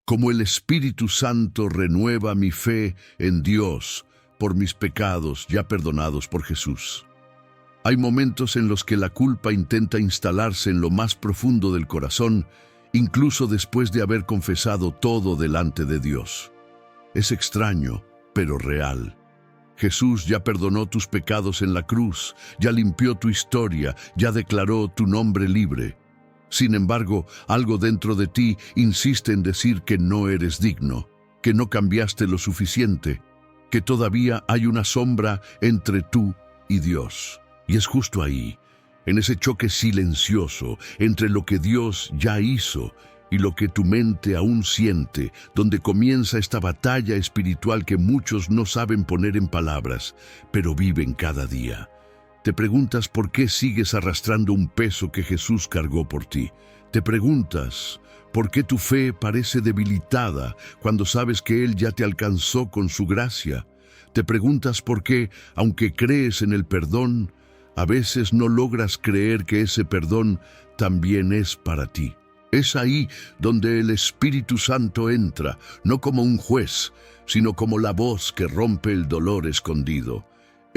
Como el Espíritu Santo renueva mi fe en Dios por mis pecados ya perdonados por Jesús. Hay momentos en los que la culpa intenta instalarse en lo más profundo del corazón, incluso después de haber confesado todo delante de Dios. Es extraño, pero real. Jesús ya perdonó tus pecados en la cruz, ya limpió tu historia, ya declaró tu nombre libre. Sin embargo, algo dentro de ti insiste en decir que no eres digno, que no cambiaste lo suficiente, que todavía hay una sombra entre tú y Dios. Y es justo ahí, en ese choque silencioso entre lo que Dios ya hizo y lo que tu mente aún siente, donde comienza esta batalla espiritual que muchos no saben poner en palabras, pero viven cada día. Te preguntas por qué sigues arrastrando un peso que Jesús cargó por ti. Te preguntas por qué tu fe parece debilitada cuando sabes que Él ya te alcanzó con su gracia. Te preguntas por qué, aunque crees en el perdón, a veces no logras creer que ese perdón también es para ti. Es ahí donde el Espíritu Santo entra, no como un juez, sino como la voz que rompe el dolor escondido.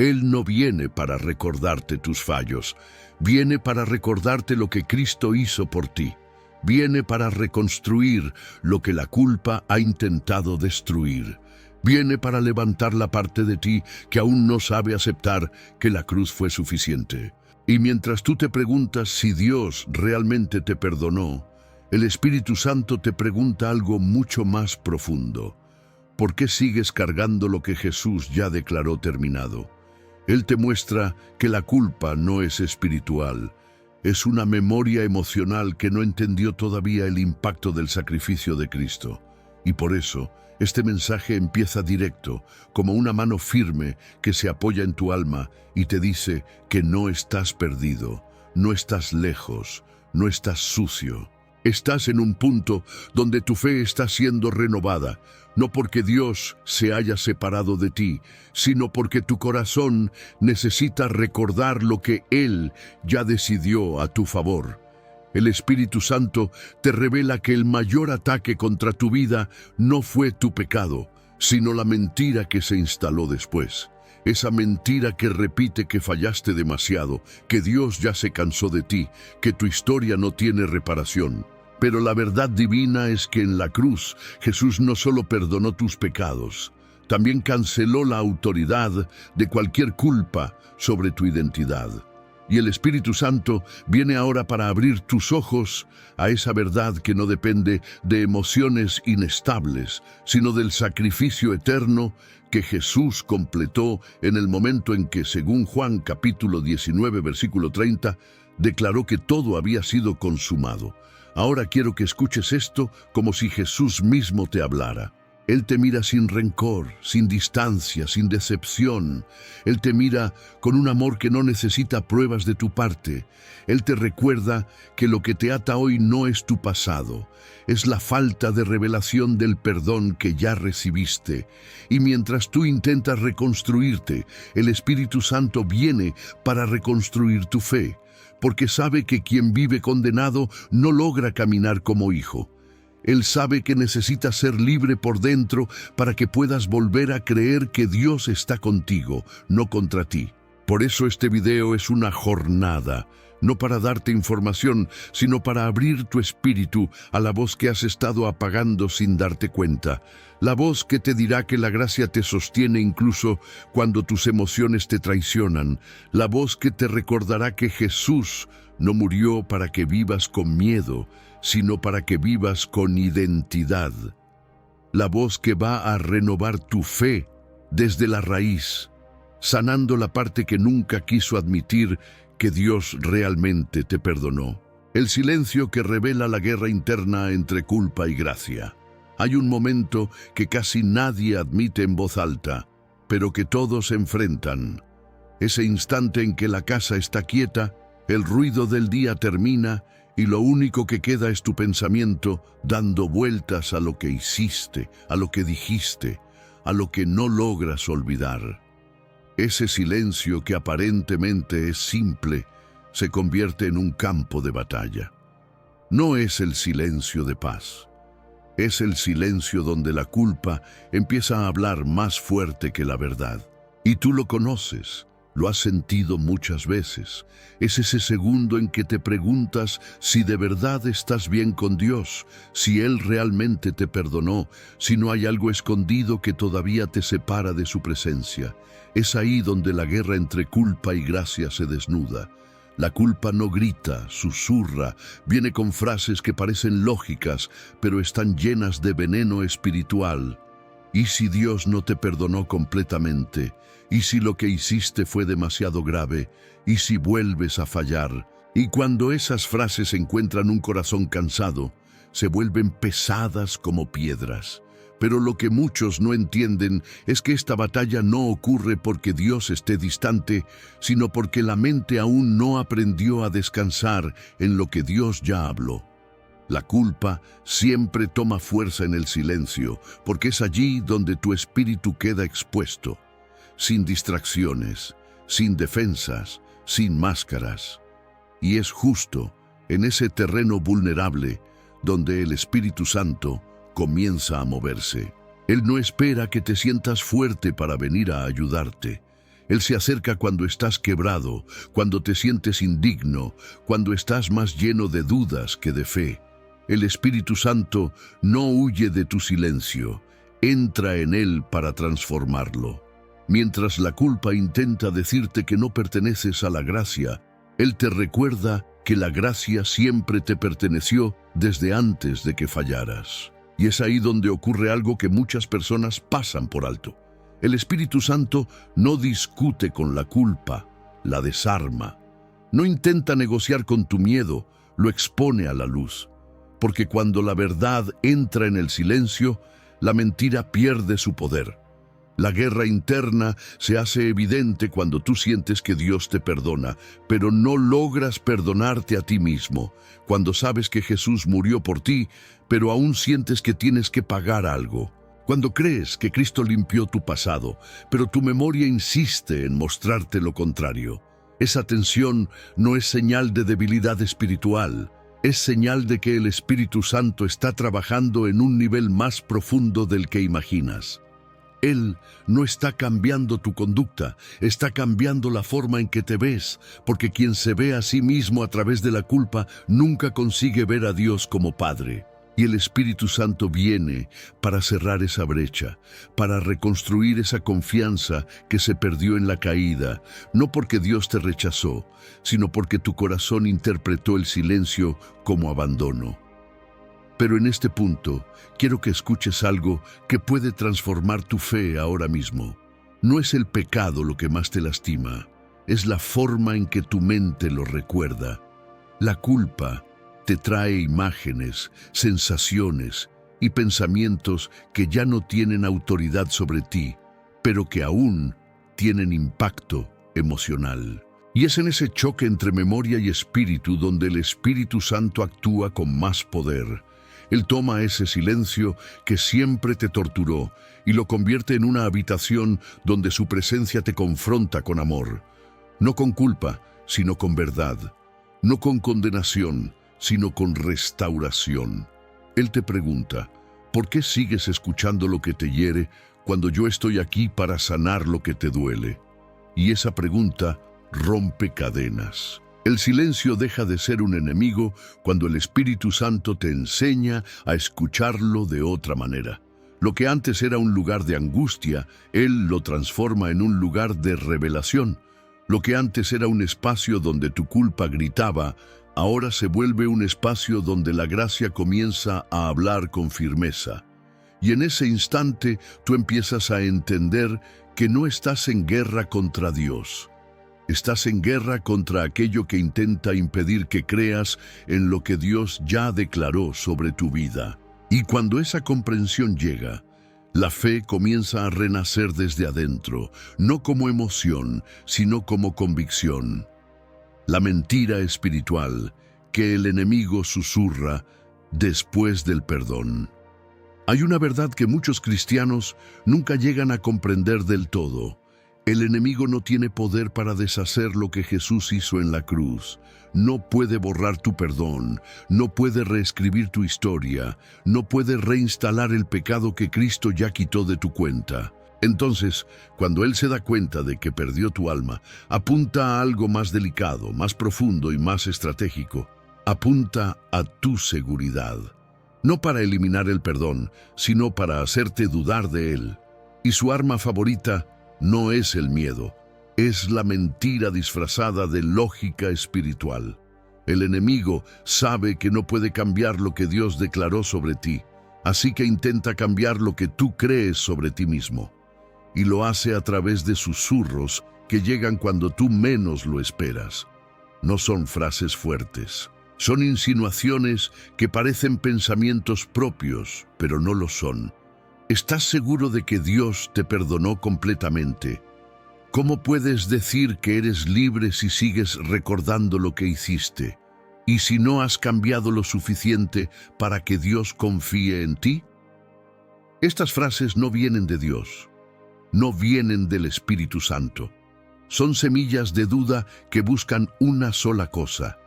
Él no viene para recordarte tus fallos, viene para recordarte lo que Cristo hizo por ti. Viene para reconstruir lo que la culpa ha intentado destruir. Viene para levantar la parte de ti que aún no sabe aceptar que la cruz fue suficiente. Y mientras tú te preguntas si Dios realmente te perdonó, el Espíritu Santo te pregunta algo mucho más profundo. ¿Por qué sigues cargando lo que Jesús ya declaró terminado? Él te muestra que la culpa no es espiritual, es una memoria emocional que no entendió todavía el impacto del sacrificio de Cristo. Y por eso, este mensaje empieza directo, como una mano firme que se apoya en tu alma y te dice que no estás perdido, no estás lejos, no estás sucio. Estás en un punto donde tu fe está siendo renovada, no porque Dios se haya separado de ti, sino porque tu corazón necesita recordar lo que Él ya decidió a tu favor. El Espíritu Santo te revela que el mayor ataque contra tu vida no fue tu pecado, sino la mentira que se instaló después. Esa mentira que repite que fallaste demasiado, que Dios ya se cansó de ti, que tu historia no tiene reparación. Pero la verdad divina es que en la cruz Jesús no solo perdonó tus pecados, también canceló la autoridad de cualquier culpa sobre tu identidad. Y el Espíritu Santo viene ahora para abrir tus ojos a esa verdad que no depende de emociones inestables, sino del sacrificio eterno que Jesús completó en el momento en que, según Juan capítulo 19, versículo 30, declaró que todo había sido consumado. Ahora quiero que escuches esto como si Jesús mismo te hablara. Él te mira sin rencor, sin distancia, sin decepción. Él te mira con un amor que no necesita pruebas de tu parte. Él te recuerda que lo que te ata hoy no es tu pasado, es la falta de revelación del perdón que ya recibiste. Y mientras tú intentas reconstruirte, el Espíritu Santo viene para reconstruir tu fe, porque sabe que quien vive condenado no logra caminar como hijo. Él sabe que necesitas ser libre por dentro para que puedas volver a creer que Dios está contigo, no contra ti. Por eso este video es una jornada, no para darte información, sino para abrir tu espíritu a la voz que has estado apagando sin darte cuenta. La voz que te dirá que la gracia te sostiene incluso cuando tus emociones te traicionan. La voz que te recordará que Jesús no murió para que vivas con miedo, sino para que vivas con identidad. La voz que va a renovar tu fe desde la raíz, sanando la parte que nunca quiso admitir que Dios realmente te perdonó. El silencio que revela la guerra interna entre culpa y gracia. Hay un momento que casi nadie admite en voz alta, pero que todos enfrentan. Ese instante en que la casa está quieta, el ruido del día termina y lo único que queda es tu pensamiento dando vueltas a lo que hiciste, a lo que dijiste, a lo que no logras olvidar. Ese silencio que aparentemente es simple se convierte en un campo de batalla. No es el silencio de paz. Es el silencio donde la culpa empieza a hablar más fuerte que la verdad. Y tú lo conoces, lo has sentido muchas veces. Es ese segundo en que te preguntas si de verdad estás bien con Dios, si Él realmente te perdonó, si no hay algo escondido que todavía te separa de su presencia. Es ahí donde la guerra entre culpa y gracia se desnuda. La culpa no grita, susurra, viene con frases que parecen lógicas, pero están llenas de veneno espiritual. ¿Y si Dios no te perdonó completamente? ¿Y si lo que hiciste fue demasiado grave? ¿Y si vuelves a fallar? Y cuando esas frases encuentran un corazón cansado, se vuelven pesadas como piedras. Pero lo que muchos no entienden es que esta batalla no ocurre porque Dios esté distante, sino porque la mente aún no aprendió a descansar en lo que Dios ya habló. La culpa siempre toma fuerza en el silencio, porque es allí donde tu espíritu queda expuesto, sin distracciones, sin defensas, sin máscaras. Y es justo en ese terreno vulnerable donde el Espíritu Santo comienza a moverse. Él no espera que te sientas fuerte para venir a ayudarte. Él se acerca cuando estás quebrado, cuando te sientes indigno, cuando estás más lleno de dudas que de fe. El Espíritu Santo no huye de tu silencio, entra en él para transformarlo. Mientras la culpa intenta decirte que no perteneces a la gracia, Él te recuerda que la gracia siempre te perteneció desde antes de que fallaras. Y es ahí donde ocurre algo que muchas personas pasan por alto. El Espíritu Santo no discute con la culpa, la desarma. No intenta negociar con tu miedo, lo expone a la luz. Porque cuando la verdad entra en el silencio, la mentira pierde su poder. La guerra interna se hace evidente cuando tú sientes que Dios te perdona, pero no logras perdonarte a ti mismo. Cuando sabes que Jesús murió por ti, pero aún sientes que tienes que pagar algo. Cuando crees que Cristo limpió tu pasado, pero tu memoria insiste en mostrarte lo contrario. Esa tensión no es señal de debilidad espiritual, es señal de que el Espíritu Santo está trabajando en un nivel más profundo del que imaginas. Él no está cambiando tu conducta, está cambiando la forma en que te ves, porque quien se ve a sí mismo a través de la culpa nunca consigue ver a Dios como Padre. Y el Espíritu Santo viene para cerrar esa brecha, para reconstruir esa confianza que se perdió en la caída, no porque Dios te rechazó, sino porque tu corazón interpretó el silencio como abandono. Pero en este punto, quiero que escuches algo que puede transformar tu fe ahora mismo. No es el pecado lo que más te lastima, es la forma en que tu mente lo recuerda. La culpa te trae imágenes, sensaciones y pensamientos que ya no tienen autoridad sobre ti, pero que aún tienen impacto emocional. Y es en ese choque entre memoria y espíritu donde el Espíritu Santo actúa con más poder. Él toma ese silencio que siempre te torturó y lo convierte en una habitación donde su presencia te confronta con amor. No con culpa, sino con verdad. No con condenación, sino con restauración. Él te pregunta, ¿por qué sigues escuchando lo que te hiere cuando yo estoy aquí para sanar lo que te duele? Y esa pregunta rompe cadenas. El silencio deja de ser un enemigo cuando el Espíritu Santo te enseña a escucharlo de otra manera. Lo que antes era un lugar de angustia, Él lo transforma en un lugar de revelación. Lo que antes era un espacio donde tu culpa gritaba, ahora se vuelve un espacio donde la gracia comienza a hablar con firmeza. Y en ese instante tú empiezas a entender que no estás en guerra contra Dios. Estás en guerra contra aquello que intenta impedir que creas en lo que Dios ya declaró sobre tu vida. Y cuando esa comprensión llega, la fe comienza a renacer desde adentro, no como emoción, sino como convicción. La mentira espiritual que el enemigo susurra después del perdón. Hay una verdad que muchos cristianos nunca llegan a comprender del todo. El enemigo no tiene poder para deshacer lo que Jesús hizo en la cruz. No puede borrar tu perdón, no puede reescribir tu historia, no puede reinstalar el pecado que Cristo ya quitó de tu cuenta. Entonces, cuando Él se da cuenta de que perdió tu alma, apunta a algo más delicado, más profundo y más estratégico. Apunta a tu seguridad. No para eliminar el perdón, sino para hacerte dudar de Él. Y su arma favorita no es el miedo, es la mentira disfrazada de lógica espiritual. El enemigo sabe que no puede cambiar lo que Dios declaró sobre ti, así que intenta cambiar lo que tú crees sobre ti mismo. Y lo hace a través de susurros que llegan cuando tú menos lo esperas. No son frases fuertes, son insinuaciones que parecen pensamientos propios, pero no lo son. ¿Estás seguro de que Dios te perdonó completamente? ¿Cómo puedes decir que eres libre si sigues recordando lo que hiciste? ¿Y si no has cambiado lo suficiente para que Dios confíe en ti? Estas frases no vienen de Dios, no vienen del Espíritu Santo. Son semillas de duda que buscan una sola cosa: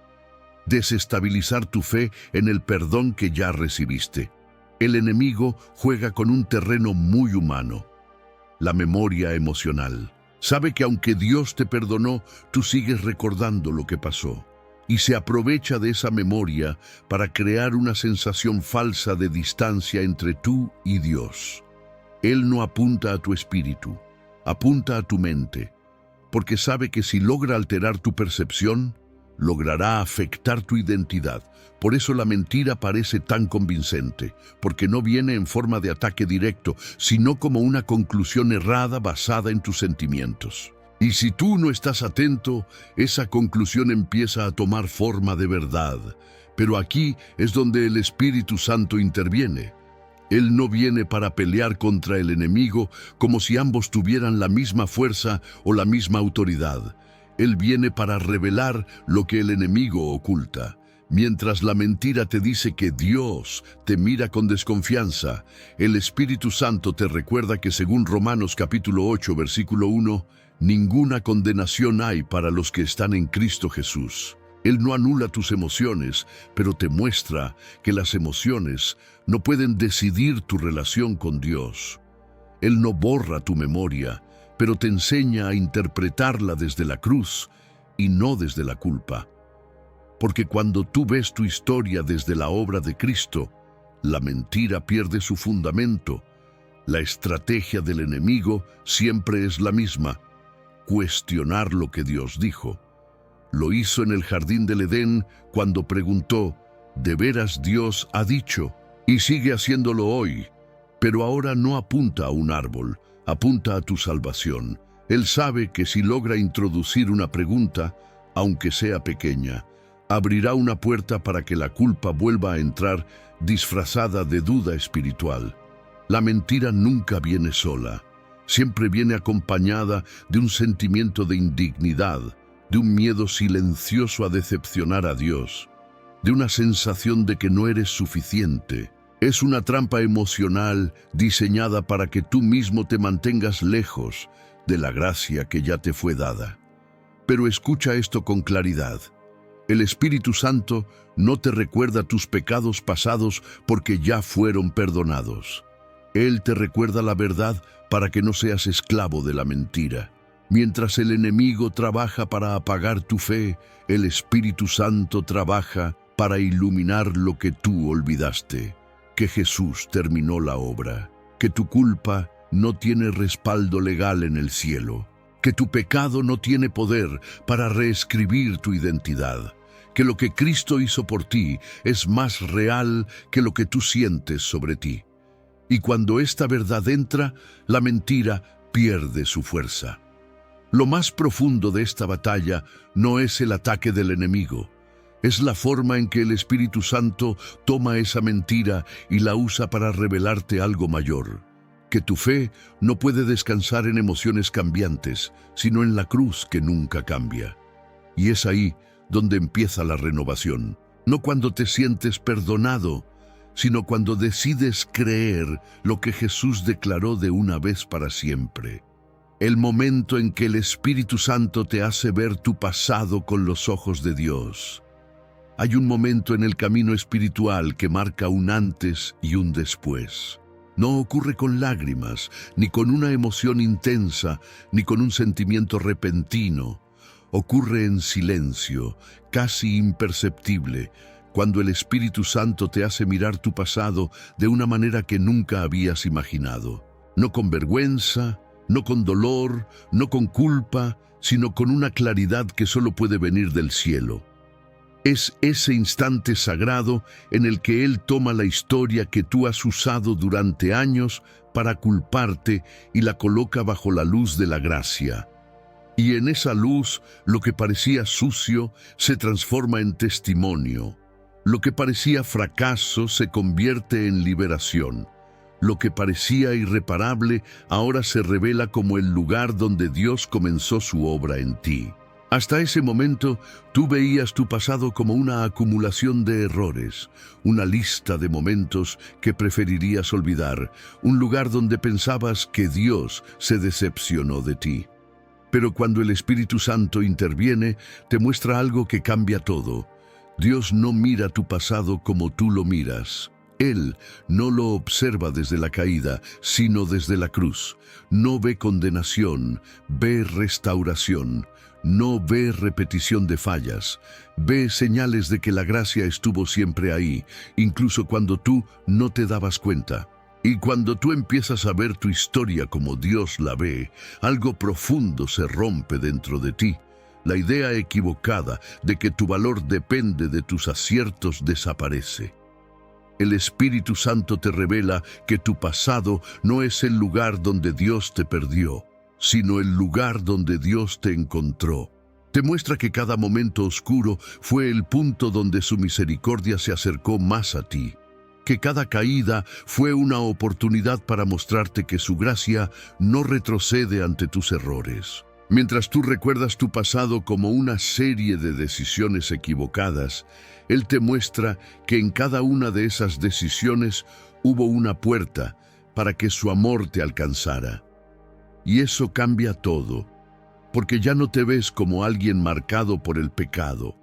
desestabilizar tu fe en el perdón que ya recibiste. El enemigo juega con un terreno muy humano, la memoria emocional. Sabe que aunque Dios te perdonó, tú sigues recordando lo que pasó. Y se aprovecha de esa memoria para crear una sensación falsa de distancia entre tú y Dios. Él no apunta a tu espíritu, apunta a tu mente, porque sabe que si logra alterar tu percepción, logrará afectar tu identidad. Por eso la mentira parece tan convincente, porque no viene en forma de ataque directo, sino como una conclusión errada basada en tus sentimientos. Y si tú no estás atento, esa conclusión empieza a tomar forma de verdad. Pero aquí es donde el Espíritu Santo interviene. Él no viene para pelear contra el enemigo como si ambos tuvieran la misma fuerza o la misma autoridad. Él viene para revelar lo que el enemigo oculta. Mientras la mentira te dice que Dios te mira con desconfianza, el Espíritu Santo te recuerda que según Romanos capítulo 8, versículo 1, ninguna condenación hay para los que están en Cristo Jesús. Él no anula tus emociones, pero te muestra que las emociones no pueden decidir tu relación con Dios. Él no borra tu memoria, pero te enseña a interpretarla desde la cruz y no desde la culpa. Porque cuando tú ves tu historia desde la obra de Cristo, la mentira pierde su fundamento. La estrategia del enemigo siempre es la misma: cuestionar lo que Dios dijo. Lo hizo en el jardín del Edén cuando preguntó: ¿de veras Dios ha dicho? Y sigue haciéndolo hoy. Pero ahora no apunta a un árbol, apunta a tu salvación. Él sabe que si logra introducir una pregunta, aunque sea pequeña, abrirá una puerta para que la culpa vuelva a entrar disfrazada de duda espiritual. La mentira nunca viene sola. Siempre viene acompañada de un sentimiento de indignidad, de un miedo silencioso a decepcionar a Dios, de una sensación de que no eres suficiente. Es una trampa emocional diseñada para que tú mismo te mantengas lejos de la gracia que ya te fue dada. Pero escucha esto con claridad. El Espíritu Santo no te recuerda tus pecados pasados porque ya fueron perdonados. Él te recuerda la verdad para que no seas esclavo de la mentira. Mientras el enemigo trabaja para apagar tu fe, el Espíritu Santo trabaja para iluminar lo que tú olvidaste. Que Jesús terminó la obra, que tu culpa no tiene respaldo legal en el cielo, que tu pecado no tiene poder para reescribir tu identidad, que lo que Cristo hizo por ti es más real que lo que tú sientes sobre ti. Y cuando esta verdad entra, la mentira pierde su fuerza. Lo más profundo de esta batalla no es el ataque del enemigo, es la forma en que el Espíritu Santo toma esa mentira y la usa para revelarte algo mayor. Que tu fe no puede descansar en emociones cambiantes, sino en la cruz que nunca cambia. Y es ahí donde empieza la renovación. No cuando te sientes perdonado, sino cuando decides creer lo que Jesús declaró de una vez para siempre. el momento en que el Espíritu Santo te hace ver tu pasado con los ojos de Dios. Hay un momento en el camino espiritual que marca un antes y un después. No ocurre con lágrimas, ni con una emoción intensa, ni con un sentimiento repentino. Ocurre en silencio, casi imperceptible, cuando el Espíritu Santo te hace mirar tu pasado de una manera que nunca habías imaginado. No con vergüenza, no con dolor, no con culpa, sino con una claridad que solo puede venir del cielo. Es ese instante sagrado en el que Él toma la historia que tú has usado durante años para culparte y la coloca bajo la luz de la gracia. Y en esa luz, lo que parecía sucio se transforma en testimonio. Lo que parecía fracaso se convierte en liberación. Lo que parecía irreparable ahora se revela como el lugar donde Dios comenzó su obra en ti. Hasta ese momento, tú veías tu pasado como una acumulación de errores, una lista de momentos que preferirías olvidar, un lugar donde pensabas que Dios se decepcionó de ti. Pero cuando el Espíritu Santo interviene, te muestra algo que cambia todo. Dios no mira tu pasado como tú lo miras. Él no lo observa desde la caída, sino desde la cruz. No ve condenación, ve restauración. No ve repetición de fallas, ve señales de que la gracia estuvo siempre ahí, incluso cuando tú no te dabas cuenta. Y cuando tú empiezas a ver tu historia como Dios la ve, algo profundo se rompe dentro de ti. La idea equivocada de que tu valor depende de tus aciertos desaparece. El Espíritu Santo te revela que tu pasado no es el lugar donde Dios te perdió, sino el lugar donde Dios te encontró. Te muestra que cada momento oscuro fue el punto donde su misericordia se acercó más a ti, que cada caída fue una oportunidad para mostrarte que su gracia no retrocede ante tus errores. Mientras tú recuerdas tu pasado como una serie de decisiones equivocadas, Él te muestra que en cada una de esas decisiones hubo una puerta para que su amor te alcanzara. Y eso cambia todo, porque ya no te ves como alguien marcado por el pecado,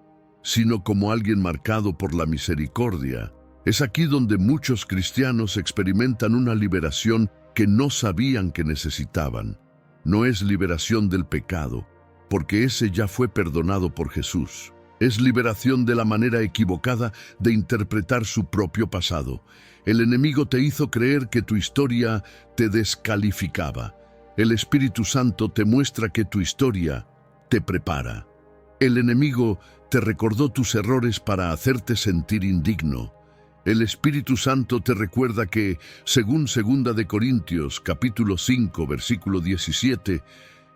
sino como alguien marcado por la misericordia. Es aquí donde muchos cristianos experimentan una liberación que no sabían que necesitaban. No es liberación del pecado, porque ese ya fue perdonado por Jesús. Es liberación de la manera equivocada de interpretar su propio pasado. El enemigo te hizo creer que tu historia te descalificaba. El Espíritu Santo te muestra que tu historia te prepara. El enemigo te recordó tus errores para hacerte sentir indigno. El Espíritu Santo te recuerda que, según 2 de Corintios, capítulo 5, versículo 17,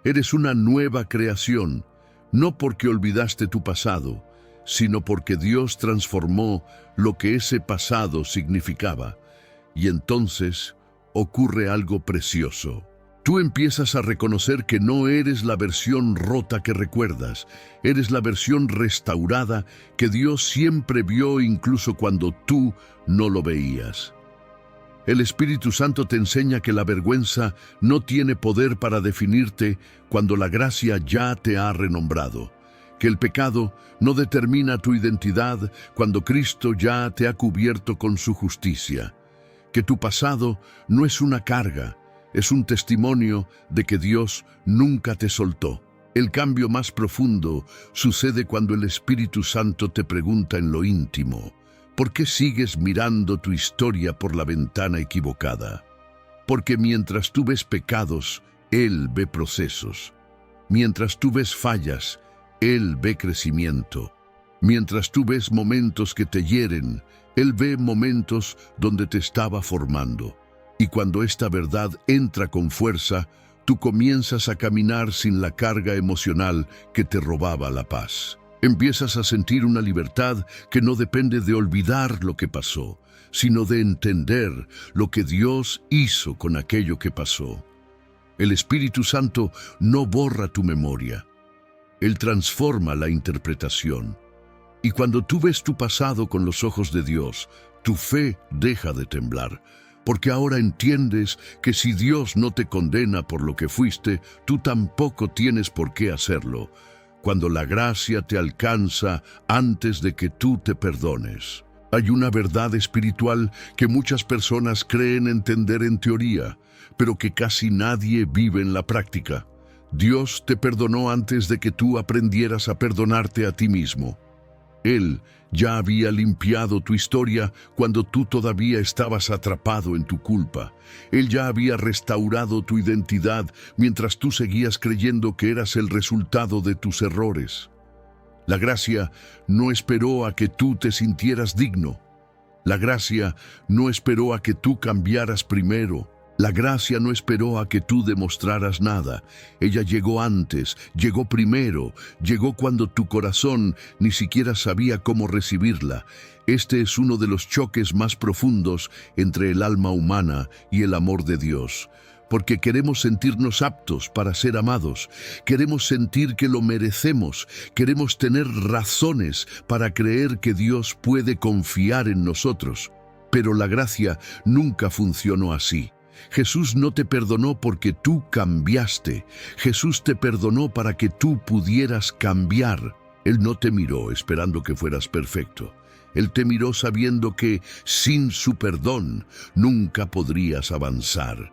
eres una nueva creación, no porque olvidaste tu pasado, sino porque Dios transformó lo que ese pasado significaba. Y entonces ocurre algo precioso. Tú empiezas a reconocer que no eres la versión rota que recuerdas, eres la versión restaurada que Dios siempre vio incluso cuando tú no lo veías. El Espíritu Santo te enseña que la vergüenza no tiene poder para definirte cuando la gracia ya te ha renombrado, que el pecado no determina tu identidad cuando Cristo ya te ha cubierto con su justicia, que tu pasado no es una carga, es un testimonio de que Dios nunca te soltó. El cambio más profundo sucede cuando el Espíritu Santo te pregunta en lo íntimo, ¿por qué sigues mirando tu historia por la ventana equivocada? Porque mientras tú ves pecados, Él ve procesos. Mientras tú ves fallas, Él ve crecimiento. Mientras tú ves momentos que te hieren, Él ve momentos donde te estaba formando. Y cuando esta verdad entra con fuerza, tú comienzas a caminar sin la carga emocional que te robaba la paz. Empiezas a sentir una libertad que no depende de olvidar lo que pasó, sino de entender lo que Dios hizo con aquello que pasó. El Espíritu Santo no borra tu memoria. Él transforma la interpretación. Y cuando tú ves tu pasado con los ojos de Dios, tu fe deja de temblar, porque ahora entiendes que si Dios no te condena por lo que fuiste, tú tampoco tienes por qué hacerlo, cuando la gracia te alcanza antes de que tú te perdones. Hay una verdad espiritual que muchas personas creen entender en teoría, pero que casi nadie vive en la práctica. Dios te perdonó antes de que tú aprendieras a perdonarte a ti mismo. Él ya había limpiado tu historia cuando tú todavía estabas atrapado en tu culpa. Él ya había restaurado tu identidad mientras tú seguías creyendo que eras el resultado de tus errores. La gracia no esperó a que tú te sintieras digno. La gracia no esperó a que tú cambiaras primero. La gracia no esperó a que tú demostraras nada. Ella llegó antes, llegó primero, llegó cuando tu corazón ni siquiera sabía cómo recibirla. Este es uno de los choques más profundos entre el alma humana y el amor de Dios. Porque queremos sentirnos aptos para ser amados, queremos sentir que lo merecemos, queremos tener razones para creer que Dios puede confiar en nosotros. Pero la gracia nunca funcionó así. Jesús no te perdonó porque tú cambiaste. Jesús te perdonó para que tú pudieras cambiar. Él no te miró esperando que fueras perfecto. Él te miró sabiendo que sin su perdón nunca podrías avanzar.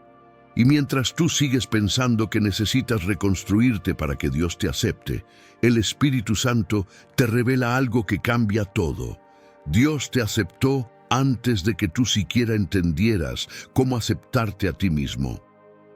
Y mientras tú sigues pensando que necesitas reconstruirte para que Dios te acepte, el Espíritu Santo te revela algo que cambia todo. Dios te aceptó antes de que tú siquiera entendieras cómo aceptarte a ti mismo.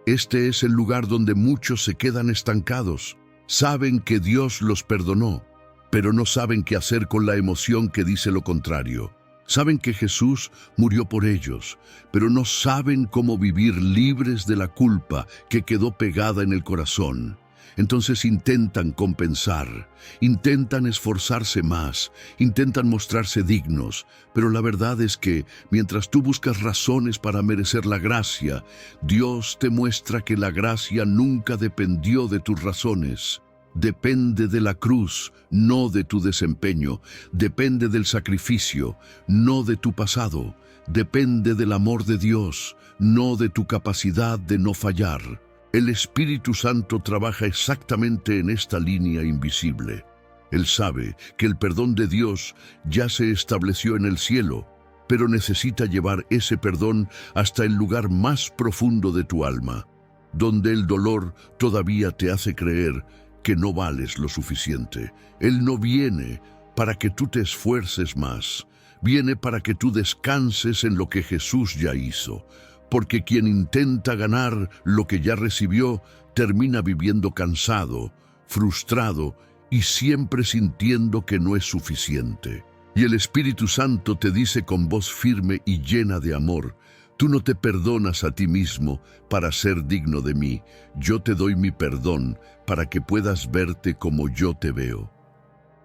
Este es el lugar donde muchos se quedan estancados. Saben que Dios los perdonó, pero no saben qué hacer con la emoción que dice lo contrario. Saben que Jesús murió por ellos, pero no saben cómo vivir libres de la culpa que quedó pegada en el corazón. Entonces intentan compensar, intentan esforzarse más, intentan mostrarse dignos, pero la verdad es que mientras tú buscas razones para merecer la gracia, Dios te muestra que la gracia nunca dependió de tus razones. Depende de la cruz, no de tu desempeño. Depende del sacrificio, no de tu pasado. Depende del amor de Dios, no de tu capacidad de no fallar. El Espíritu Santo trabaja exactamente en esta línea invisible. Él sabe que el perdón de Dios ya se estableció en el cielo, pero necesita llevar ese perdón hasta el lugar más profundo de tu alma, donde el dolor todavía te hace creer que no vales lo suficiente. Él no viene para que tú te esfuerces más, viene para que tú descanses en lo que Jesús ya hizo. Porque quien intenta ganar lo que ya recibió, termina viviendo cansado, frustrado y siempre sintiendo que no es suficiente. Y el Espíritu Santo te dice con voz firme y llena de amor: tú no te perdonas a ti mismo para ser digno de mí. Yo te doy mi perdón para que puedas verte como yo te veo.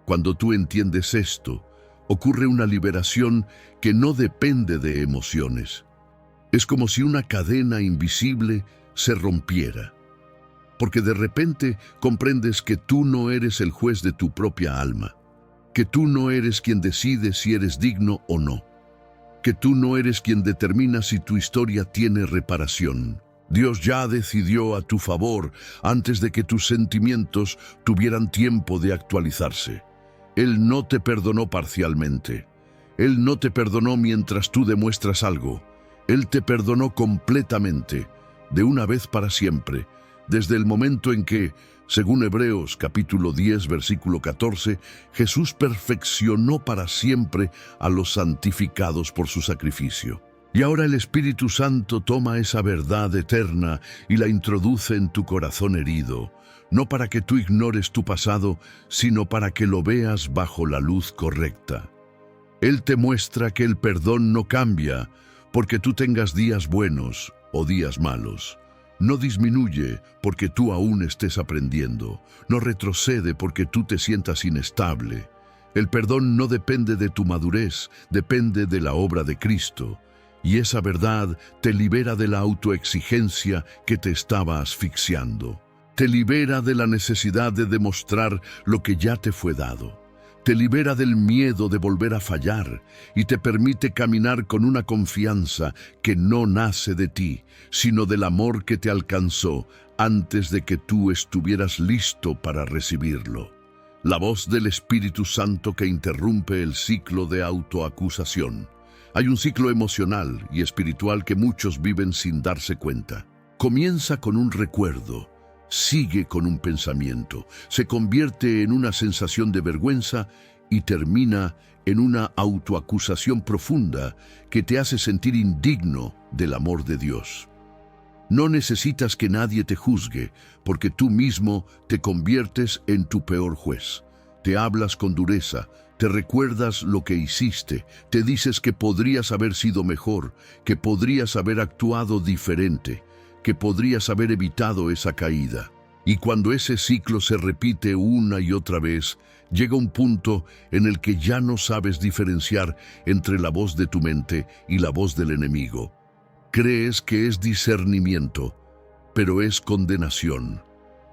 Cuando tú entiendes esto, ocurre una liberación que no depende de emociones. Es como si una cadena invisible se rompiera, porque de repente comprendes que tú no eres el juez de tu propia alma, que tú no eres quien decide si eres digno o no, que tú no eres quien determina si tu historia tiene reparación. Dios ya decidió a tu favor antes de que tus sentimientos tuvieran tiempo de actualizarse. Él no te perdonó parcialmente. Él no te perdonó mientras tú demuestras algo. Él te perdonó completamente, de una vez para siempre, desde el momento en que, según Hebreos capítulo 10, versículo 14, Jesús perfeccionó para siempre a los santificados por su sacrificio. Y ahora el Espíritu Santo toma esa verdad eterna y la introduce en tu corazón herido, no para que tú ignores tu pasado, sino para que lo veas bajo la luz correcta. Él te muestra que el perdón no cambia, porque tú tengas días buenos o días malos. No disminuye porque tú aún estés aprendiendo. No retrocede porque tú te sientas inestable. El perdón no depende de tu madurez, depende de la obra de Cristo. Y esa verdad te libera de la autoexigencia que te estaba asfixiando. Te libera de la necesidad de demostrar lo que ya te fue dado. te libera del miedo de volver a fallar y te permite caminar con una confianza que no nace de ti, sino del amor que te alcanzó antes de que tú estuvieras listo para recibirlo. La voz del Espíritu Santo que interrumpe el ciclo de autoacusación. Hay un ciclo emocional y espiritual que muchos viven sin darse cuenta. Comienza con un recuerdo, sigue con un pensamiento, se convierte en una sensación de vergüenza y termina en una autoacusación profunda que te hace sentir indigno del amor de Dios. No necesitas que nadie te juzgue, porque tú mismo te conviertes en tu peor juez. Te hablas con dureza, te recuerdas lo que hiciste, te dices que podrías haber sido mejor, que podrías haber actuado diferente, que podrías haber evitado esa caída. Y cuando ese ciclo se repite una y otra vez, llega un punto en el que ya no sabes diferenciar entre la voz de tu mente y la voz del enemigo. Crees que es discernimiento, pero es condenación.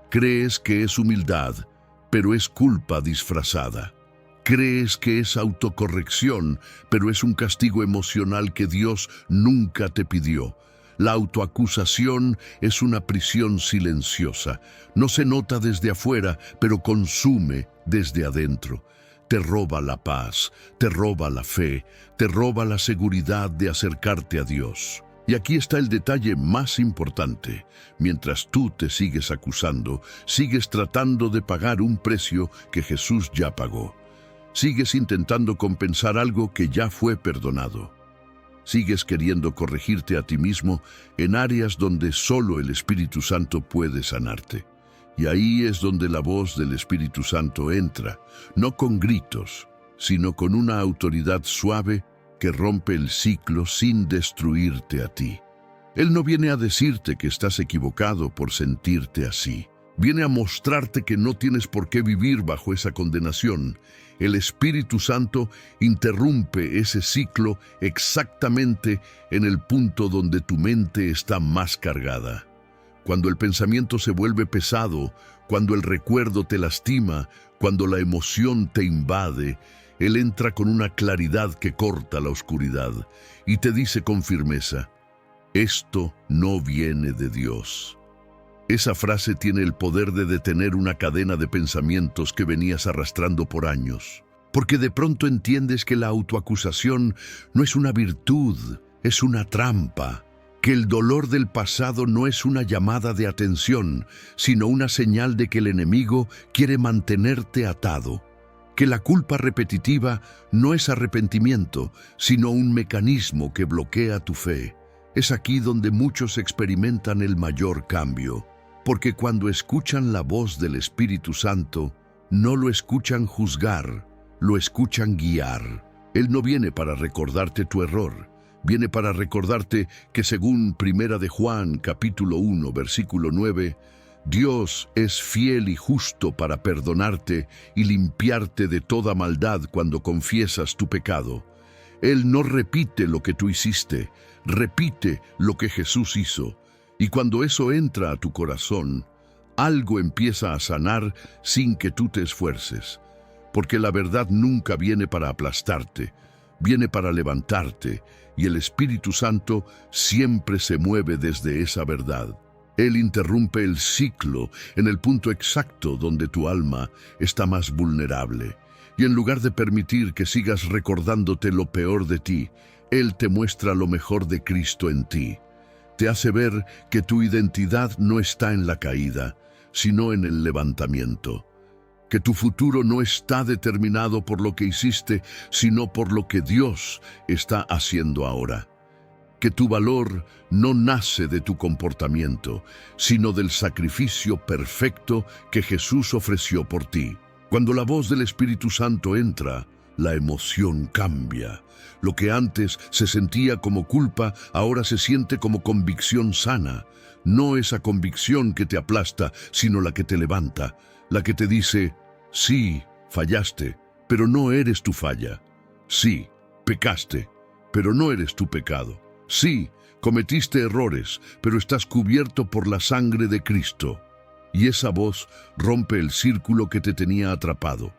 Crees que es humildad, pero es culpa disfrazada. Crees que es autocorrección, pero es un castigo emocional que Dios nunca te pidió. La autoacusación es una prisión silenciosa. No se nota desde afuera, pero consume desde adentro. Te roba la paz, te roba la fe, te roba la seguridad de acercarte a Dios. Y aquí está el detalle más importante. Mientras tú te sigues acusando, sigues tratando de pagar un precio que Jesús ya pagó. Sigues intentando compensar algo que ya fue perdonado. Sigues queriendo corregirte a ti mismo en áreas donde solo el Espíritu Santo puede sanarte. Y ahí es donde la voz del Espíritu Santo entra, no con gritos, sino con una autoridad suave que rompe el ciclo sin destruirte a ti. Él no viene a decirte que estás equivocado por sentirte así. Viene a mostrarte que no tienes por qué vivir bajo esa condenación. El Espíritu Santo interrumpe ese ciclo exactamente en el punto donde tu mente está más cargada. Cuando el pensamiento se vuelve pesado, cuando el recuerdo te lastima, cuando la emoción te invade, Él entra con una claridad que corta la oscuridad y te dice con firmeza: esto no viene de Dios. Esa frase tiene el poder de detener una cadena de pensamientos que venías arrastrando por años, porque de pronto entiendes que la autoacusación no es una virtud, es una trampa, que el dolor del pasado no es una llamada de atención, sino una señal de que el enemigo quiere mantenerte atado, que la culpa repetitiva no es arrepentimiento, sino un mecanismo que bloquea tu fe. Es aquí donde muchos experimentan el mayor cambio, porque cuando escuchan la voz del Espíritu Santo, no lo escuchan juzgar, lo escuchan guiar. Él no viene para recordarte tu error, viene para recordarte que según Primera de Juan, capítulo 1, versículo 9, Dios es fiel y justo para perdonarte y limpiarte de toda maldad cuando confiesas tu pecado. Él no repite lo que tú hiciste, repite lo que Jesús hizo. Y cuando eso entra a tu corazón, algo empieza a sanar sin que tú te esfuerces. Porque la verdad nunca viene para aplastarte, viene para levantarte, y el Espíritu Santo siempre se mueve desde esa verdad. Él interrumpe el ciclo en el punto exacto donde tu alma está más vulnerable. Y en lugar de permitir que sigas recordándote lo peor de ti, Él te muestra lo mejor de Cristo en ti. Te hace ver que tu identidad no está en la caída, sino en el levantamiento. Que tu futuro no está determinado por lo que hiciste, sino por lo que Dios está haciendo ahora. Que tu valor no nace de tu comportamiento, sino del sacrificio perfecto que Jesús ofreció por ti. Cuando la voz del Espíritu Santo entra, la emoción cambia. Lo que antes se sentía como culpa, ahora se siente como convicción sana. No esa convicción que te aplasta, sino la que te levanta, la que te dice: sí, fallaste, pero no eres tu falla. Sí, pecaste, pero no eres tu pecado. Sí, cometiste errores, pero estás cubierto por la sangre de Cristo. Y esa voz rompe el círculo que te tenía atrapado.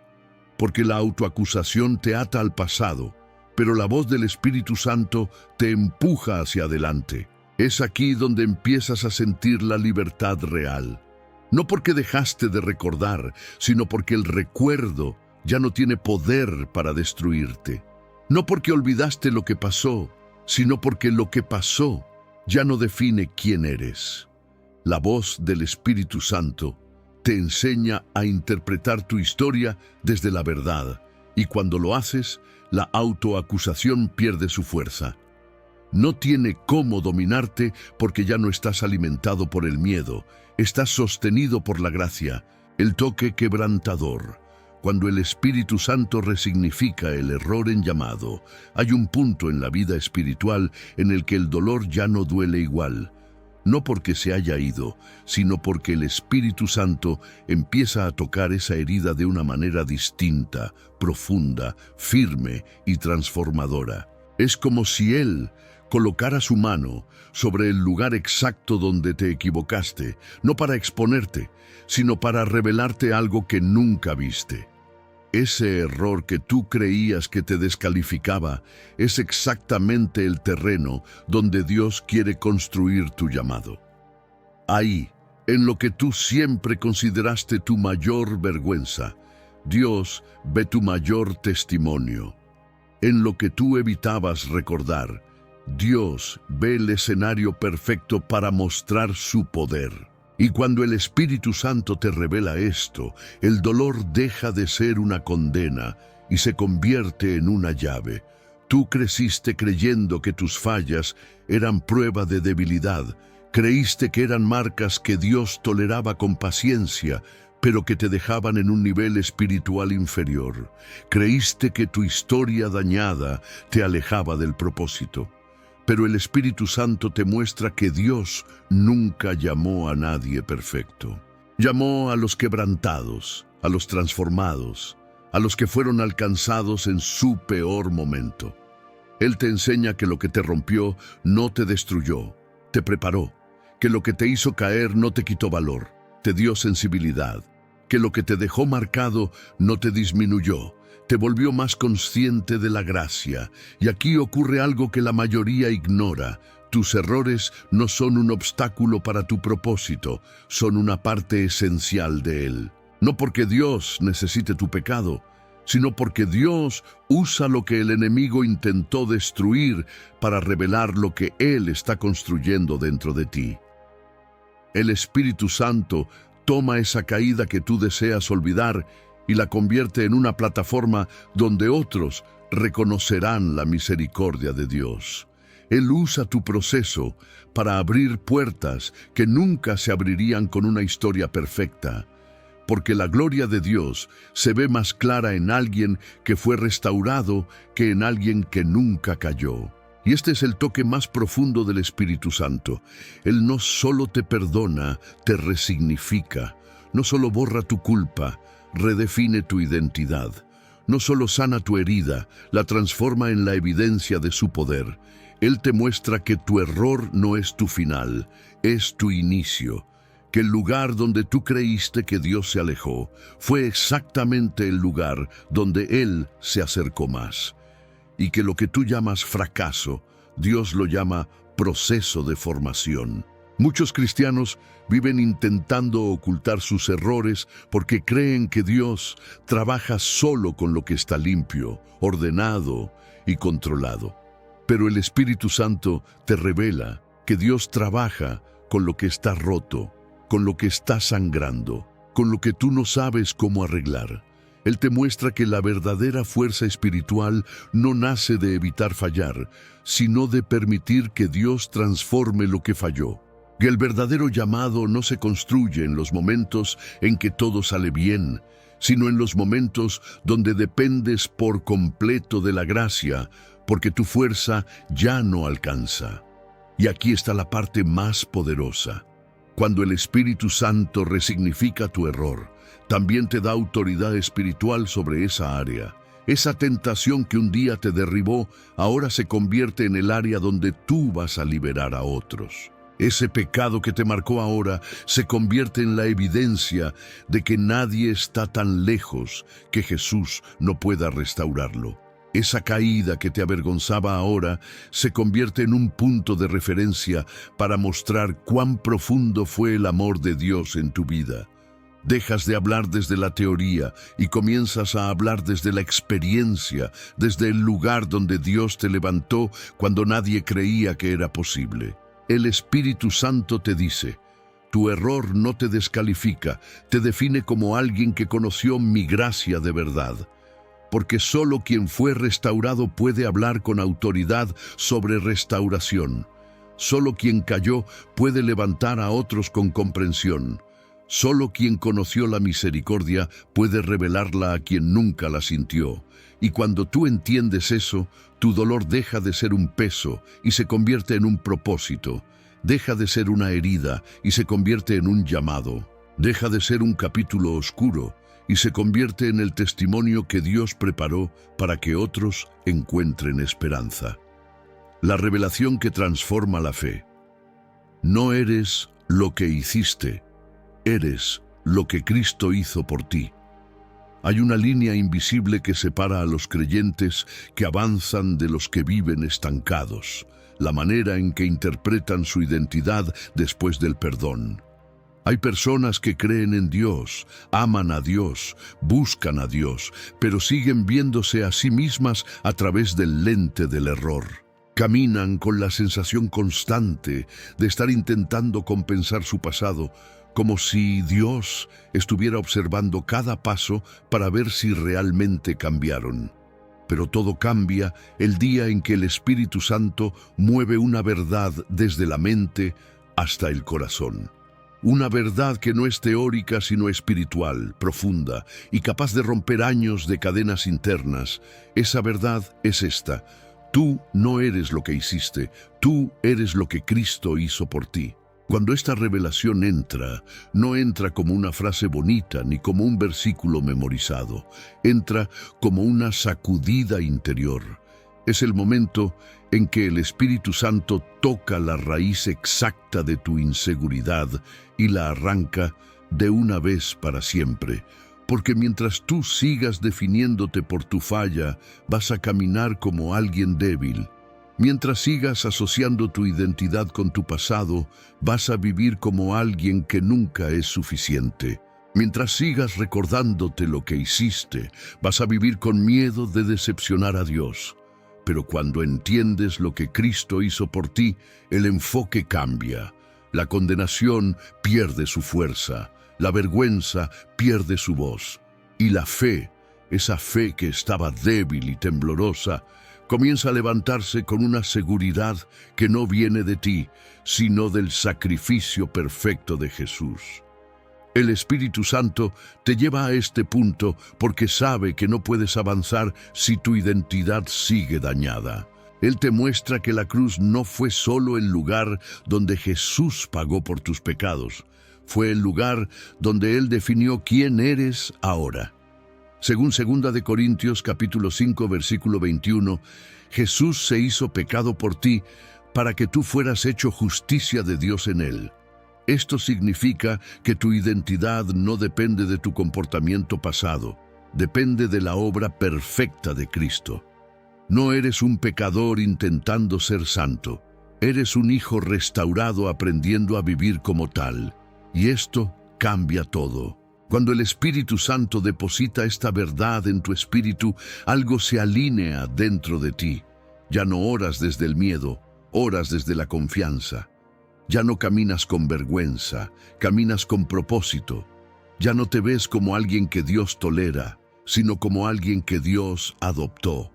porque la autoacusación te ata al pasado, pero la voz del Espíritu Santo te empuja hacia adelante. Es aquí donde empiezas a sentir la libertad real. No porque dejaste de recordar, sino porque el recuerdo ya no tiene poder para destruirte. No porque olvidaste lo que pasó, sino porque lo que pasó ya no define quién eres. La voz del Espíritu Santo te enseña a interpretar tu historia desde la verdad, y cuando lo haces, la autoacusación pierde su fuerza. No tiene cómo dominarte porque ya no estás alimentado por el miedo, estás sostenido por la gracia, el toque quebrantador. Cuando el Espíritu Santo resignifica el error en llamado, hay un punto en la vida espiritual en el que el dolor ya no duele igual. No porque se haya ido, sino porque el Espíritu Santo empieza a tocar esa herida de una manera distinta, profunda, firme y transformadora. Es como si Él colocara su mano sobre el lugar exacto donde te equivocaste, no para exponerte, sino para revelarte algo que nunca viste. Ese error que tú creías que te descalificaba es exactamente el terreno donde Dios quiere construir tu llamado. Ahí, en lo que tú siempre consideraste tu mayor vergüenza, Dios ve tu mayor testimonio. En lo que tú evitabas recordar, Dios ve el escenario perfecto para mostrar su poder. Y cuando el Espíritu Santo te revela esto, el dolor deja de ser una condena y se convierte en una llave. Tú creciste creyendo que tus fallas eran prueba de debilidad. Creíste que eran marcas que Dios toleraba con paciencia, pero que te dejaban en un nivel espiritual inferior. Creíste que tu historia dañada te alejaba del propósito. Pero el Espíritu Santo te muestra que Dios nunca llamó a nadie perfecto. Llamó a los quebrantados, a los transformados, a los que fueron alcanzados en su peor momento. Él te enseña que lo que te rompió no te destruyó, te preparó, que lo que te hizo caer no te quitó valor, te dio sensibilidad, que lo que te dejó marcado no te disminuyó, te volvió más consciente de la gracia. Y aquí ocurre algo que la mayoría ignora. Tus errores no son un obstáculo para tu propósito, son una parte esencial de él. No porque Dios necesite tu pecado, sino porque Dios usa lo que el enemigo intentó destruir para revelar lo que Él está construyendo dentro de ti. El Espíritu Santo toma esa caída que tú deseas olvidar y la convierte en una plataforma donde otros reconocerán la misericordia de Dios. Él usa tu proceso para abrir puertas que nunca se abrirían con una historia perfecta, porque la gloria de Dios se ve más clara en alguien que fue restaurado que en alguien que nunca cayó. Y este es el toque más profundo del Espíritu Santo. Él no solo te perdona, te resignifica, no solo borra tu culpa, redefine tu identidad. No solo sana tu herida, la transforma en la evidencia de su poder. Él te muestra que tu error no es tu final, es tu inicio. Que el lugar donde tú creíste que Dios se alejó fue exactamente el lugar donde Él se acercó más. Y que lo que tú llamas fracaso, Dios lo llama proceso de formación. Muchos cristianos viven intentando ocultar sus errores porque creen que Dios trabaja solo con lo que está limpio, ordenado y controlado. Pero el Espíritu Santo te revela que Dios trabaja con lo que está roto, con lo que está sangrando, con lo que tú no sabes cómo arreglar. Él te muestra que la verdadera fuerza espiritual no nace de evitar fallar, sino de permitir que Dios transforme lo que falló. Que el verdadero llamado no se construye en los momentos en que todo sale bien, sino en los momentos donde dependes por completo de la gracia, porque tu fuerza ya no alcanza. Y aquí está la parte más poderosa. Cuando el Espíritu Santo resignifica tu error, también te da autoridad espiritual sobre esa área. Esa tentación que un día te derribó, ahora se convierte en el área donde tú vas a liberar a otros. Ese pecado que te marcó ahora se convierte en la evidencia de que nadie está tan lejos que Jesús no pueda restaurarlo. Esa caída que te avergonzaba ahora se convierte en un punto de referencia para mostrar cuán profundo fue el amor de Dios en tu vida. Dejas de hablar desde la teoría y comienzas a hablar desde la experiencia, desde el lugar donde Dios te levantó cuando nadie creía que era posible. El Espíritu Santo te dice: tu error no te descalifica, te define como alguien que conoció mi gracia de verdad. Porque solo quien fue restaurado puede hablar con autoridad sobre restauración. Solo quien cayó puede levantar a otros con comprensión. Solo quien conoció la misericordia puede revelarla a quien nunca la sintió. Y cuando tú entiendes eso, tu dolor deja de ser un peso y se convierte en un propósito. Deja de ser una herida y se convierte en un llamado. Deja de ser un capítulo oscuro y se convierte en el testimonio que Dios preparó para que otros encuentren esperanza. La revelación que transforma la fe. No eres lo que hiciste, eres lo que Cristo hizo por ti. Hay una línea invisible que separa a los creyentes que avanzan de los que viven estancados, la manera en que interpretan su identidad después del perdón. Hay personas que creen en Dios, aman a Dios, buscan a Dios, pero siguen viéndose a sí mismas a través del lente del error. Caminan con la sensación constante de estar intentando compensar su pasado, como si Dios estuviera observando cada paso para ver si realmente cambiaron. Pero todo cambia el día en que el Espíritu Santo mueve una verdad desde la mente hasta el corazón. Una verdad que no es teórica sino espiritual, profunda y capaz de romper años de cadenas internas. Esa verdad es esta: tú no eres lo que hiciste, tú eres lo que Cristo hizo por ti. Cuando esta revelación entra, no entra como una frase bonita ni como un versículo memorizado. Entra como una sacudida interior. Es el momento en que el Espíritu Santo toca la raíz exacta de tu inseguridad y la arranca de una vez para siempre. Porque mientras tú sigas definiéndote por tu falla, vas a caminar como alguien débil. Mientras sigas asociando tu identidad con tu pasado, vas a vivir como alguien que nunca es suficiente. Mientras sigas recordándote lo que hiciste, vas a vivir con miedo de decepcionar a Dios. Pero cuando entiendes lo que Cristo hizo por ti, el enfoque cambia. La condenación pierde su fuerza, la vergüenza pierde su voz. Y la fe, esa fe que estaba débil y temblorosa, comienza a levantarse con una seguridad que no viene de ti, sino del sacrificio perfecto de Jesús. El Espíritu Santo te lleva a este punto porque sabe que no puedes avanzar si tu identidad sigue dañada. Él te muestra que la cruz no fue solo el lugar donde Jesús pagó por tus pecados, fue el lugar donde Él definió quién eres ahora. Según 2 de Corintios capítulo 5 versículo 21, Jesús se hizo pecado por ti para que tú fueras hecho justicia de Dios en Él. Esto significa que tu identidad no depende de tu comportamiento pasado, depende de la obra perfecta de Cristo. No eres un pecador intentando ser santo, eres un hijo restaurado aprendiendo a vivir como tal. Y esto cambia todo. Cuando el Espíritu Santo deposita esta verdad en tu espíritu, algo se alinea dentro de ti. Ya no oras desde el miedo, oras desde la confianza. Ya no caminas con vergüenza, caminas con propósito. Ya no te ves como alguien que Dios tolera, sino como alguien que Dios adoptó.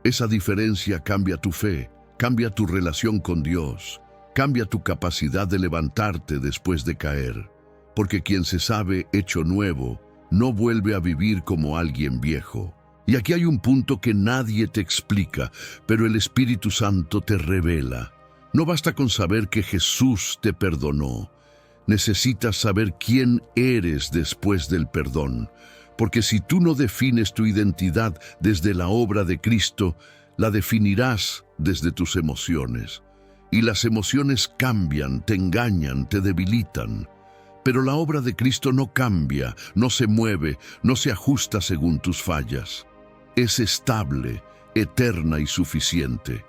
Esa diferencia cambia tu fe, cambia tu relación con Dios, cambia tu capacidad de levantarte después de caer. Porque quien se sabe hecho nuevo, no vuelve a vivir como alguien viejo. Y aquí hay un punto que nadie te explica, pero el Espíritu Santo te revela. No basta con saber que Jesús te perdonó. Necesitas saber quién eres después del perdón. Porque si tú no defines tu identidad desde la obra de Cristo, la definirás desde tus emociones. y las emociones cambian, te engañan, te debilitan. Pero la obra de Cristo no cambia, no se mueve, no se ajusta según tus fallas. Es estable, eterna y suficiente.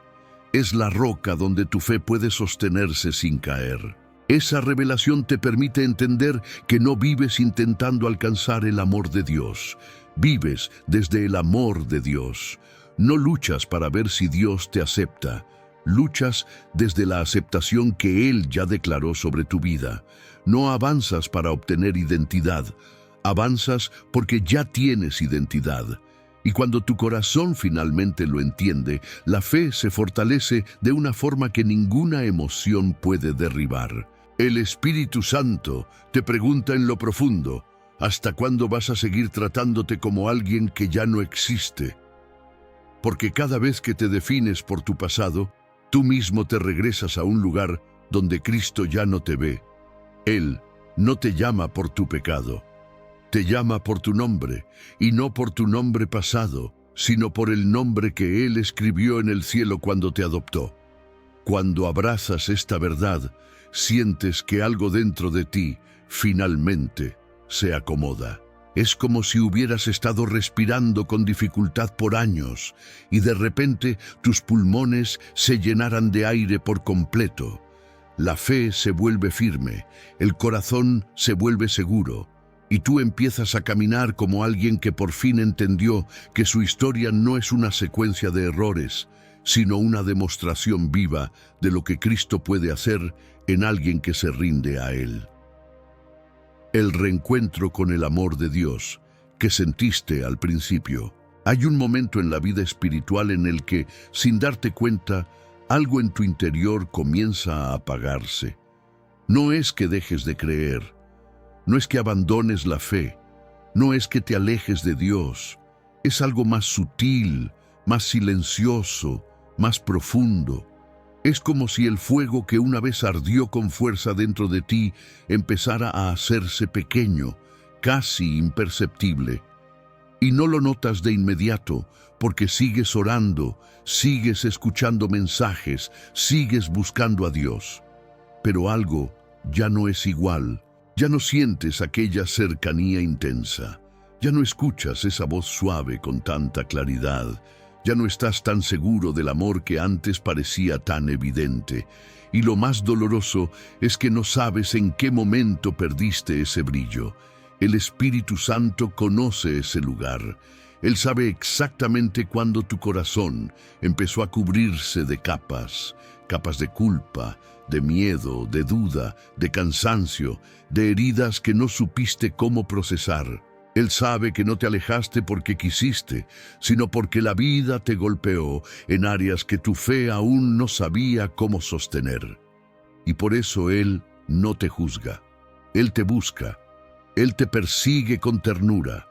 Es la roca donde tu fe puede sostenerse sin caer. Esa revelación te permite entender que no vives intentando alcanzar el amor de Dios. Vives desde el amor de Dios. No luchas para ver si Dios te acepta. Luchas desde la aceptación que Él ya declaró sobre tu vida. No avanzas para obtener identidad. Avanzas porque ya tienes identidad. Y cuando tu corazón finalmente lo entiende, la fe se fortalece de una forma que ninguna emoción puede derribar. El Espíritu Santo te pregunta en lo profundo, ¿hasta cuándo vas a seguir tratándote como alguien que ya no existe? Porque cada vez que te defines por tu pasado, tú mismo te regresas a un lugar donde Cristo ya no te ve. Él no te llama por tu pecado. Te llama por tu nombre, y no por tu nombre pasado, sino por el nombre que Él escribió en el cielo cuando te adoptó. Cuando abrazas esta verdad, sientes que algo dentro de ti, finalmente, se acomoda. Es como si hubieras estado respirando con dificultad por años, y de repente tus pulmones se llenaran de aire por completo. La fe se vuelve firme, el corazón se vuelve seguro, y tú empiezas a caminar como alguien que por fin entendió que su historia no es una secuencia de errores, sino una demostración viva de lo que Cristo puede hacer en alguien que se rinde a Él. El reencuentro con el amor de Dios que sentiste al principio. Hay un momento en la vida espiritual en el que, sin darte cuenta, algo en tu interior comienza a apagarse. No es que dejes de creer, no es que abandones la fe, no es que te alejes de Dios. Es algo más sutil, más silencioso, más profundo. Es como si el fuego que una vez ardió con fuerza dentro de ti empezara a hacerse pequeño, casi imperceptible. Y no lo notas de inmediato, porque sigues orando, sigues escuchando mensajes, sigues buscando a Dios. Pero algo ya no es igual. Ya no sientes aquella cercanía intensa, ya no escuchas esa voz suave con tanta claridad, ya no estás tan seguro del amor que antes parecía tan evidente. Y lo más doloroso es que no sabes en qué momento perdiste ese brillo. El Espíritu Santo conoce ese lugar. Él sabe exactamente cuándo tu corazón empezó a cubrirse de capas de culpa, de miedo, de duda, de cansancio, de heridas que no supiste cómo procesar. Él sabe que no te alejaste porque quisiste, sino porque la vida te golpeó en áreas que tu fe aún no sabía cómo sostener. Y por eso Él no te juzga. Él te busca. Él te persigue con ternura.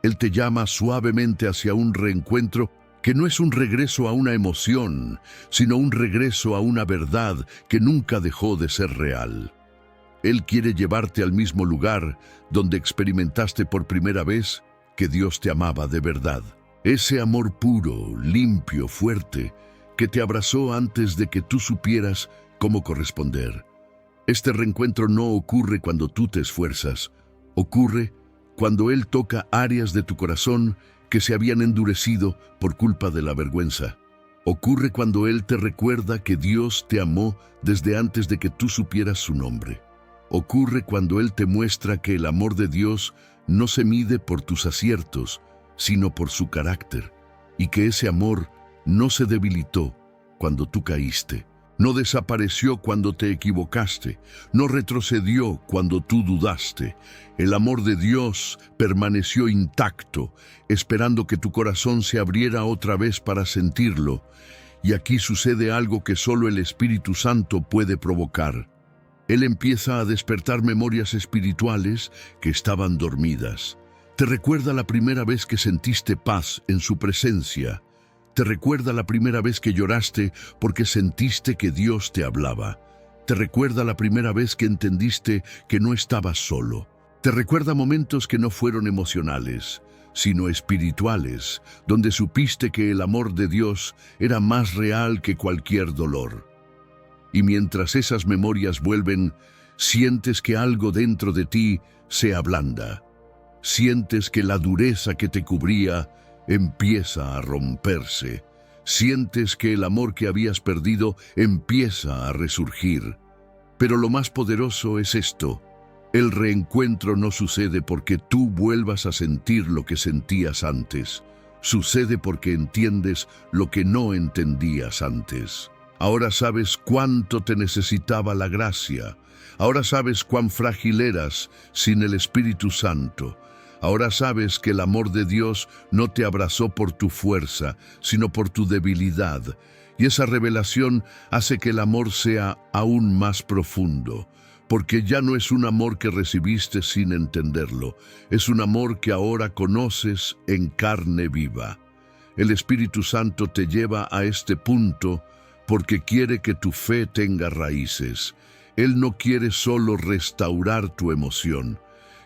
Él te llama suavemente hacia un reencuentro que no es un regreso a una emoción, sino un regreso a una verdad que nunca dejó de ser real. Él quiere llevarte al mismo lugar donde experimentaste por primera vez que Dios te amaba de verdad. Ese amor puro, limpio, fuerte, que te abrazó antes de que tú supieras cómo corresponder. Este reencuentro no ocurre cuando tú te esfuerzas, ocurre cuando Él toca áreas de tu corazón que se habían endurecido por culpa de la vergüenza. Ocurre cuando Él te recuerda que Dios te amó desde antes de que tú supieras su nombre. Ocurre cuando Él te muestra que el amor de Dios no se mide por tus aciertos, sino por su carácter, y que ese amor no se debilitó cuando tú caíste, no desapareció cuando te equivocaste, no retrocedió cuando tú dudaste. El amor de Dios permaneció intacto, esperando que tu corazón se abriera otra vez para sentirlo. Y aquí sucede algo que solo el Espíritu Santo puede provocar. Él empieza a despertar memorias espirituales que estaban dormidas. Te recuerda la primera vez que sentiste paz en su presencia. Te recuerda la primera vez que lloraste porque sentiste que Dios te hablaba. Te recuerda la primera vez que entendiste que no estabas solo. Te recuerda momentos que no fueron emocionales, sino espirituales, donde supiste que el amor de Dios era más real que cualquier dolor. Y mientras esas memorias vuelven, sientes que algo dentro de ti se ablanda. Sientes que la dureza que te cubría empieza a romperse. Sientes que el amor que habías perdido empieza a resurgir. Pero lo más poderoso es esto: el reencuentro no sucede porque tú vuelvas a sentir lo que sentías antes. Sucede porque entiendes lo que no entendías antes. Ahora sabes cuánto te necesitaba la gracia. Ahora sabes cuán frágil eras sin el Espíritu Santo. Ahora sabes que el amor de Dios no te abrazó por tu fuerza, sino por tu debilidad. Y esa revelación hace que el amor sea aún más profundo, porque ya no es un amor que recibiste sin entenderlo, es un amor que ahora conoces en carne viva. El Espíritu Santo te lleva a este punto porque quiere que tu fe tenga raíces. Él no quiere solo restaurar tu emoción,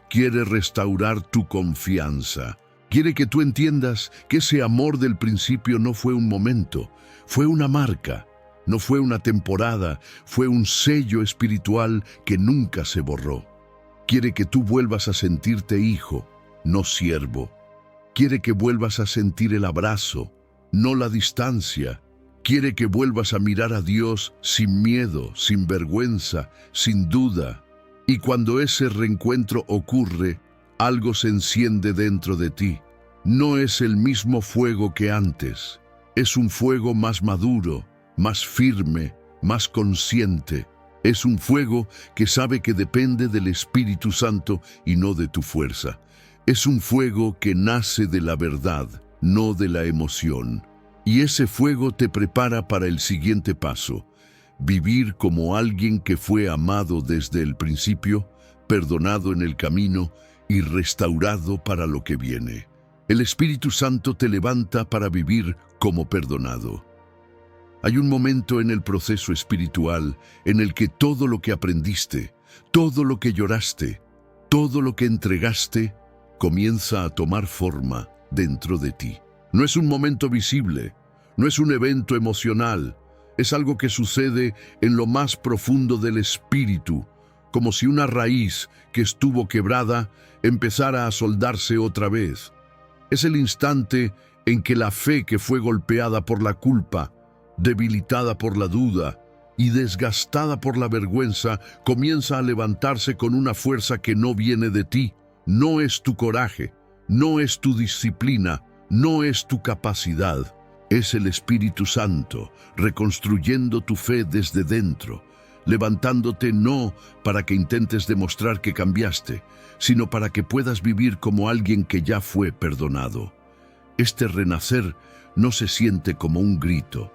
quiere restaurar tu confianza. Quiere que tú entiendas que ese amor del principio no fue un momento, fue una marca, no fue una temporada, fue un sello espiritual que nunca se borró. Quiere que tú vuelvas a sentirte hijo, no siervo. Quiere que vuelvas a sentir el abrazo, no la distancia. Quiere que vuelvas a mirar a Dios sin miedo, sin vergüenza, sin duda. Y cuando ese reencuentro ocurre, algo se enciende dentro de ti. No es el mismo fuego que antes. Es un fuego más maduro, más firme, más consciente. Es un fuego que sabe que depende del Espíritu Santo y no de tu fuerza. Es un fuego que nace de la verdad, no de la emoción. Y ese fuego te prepara para el siguiente paso: vivir como alguien que fue amado desde el principio, perdonado en el camino y restaurado para lo que viene. El Espíritu Santo te levanta para vivir como perdonado. Hay un momento en el proceso espiritual en el que todo lo que aprendiste, todo lo que lloraste, todo lo que entregaste, comienza a tomar forma dentro de ti. No es un momento visible, no es un evento emocional, es algo que sucede en lo más profundo del espíritu, como si una raíz que estuvo quebrada empezara a soldarse otra vez. Es el instante en que la fe que fue golpeada por la culpa, debilitada por la duda y desgastada por la vergüenza, comienza a levantarse con una fuerza que no viene de ti. No es tu coraje, no es tu disciplina, no es tu capacidad. Es el Espíritu Santo reconstruyendo tu fe desde dentro, levantándote no para que intentes demostrar que cambiaste, sino para que puedas vivir como alguien que ya fue perdonado. Este renacer no se siente como un grito,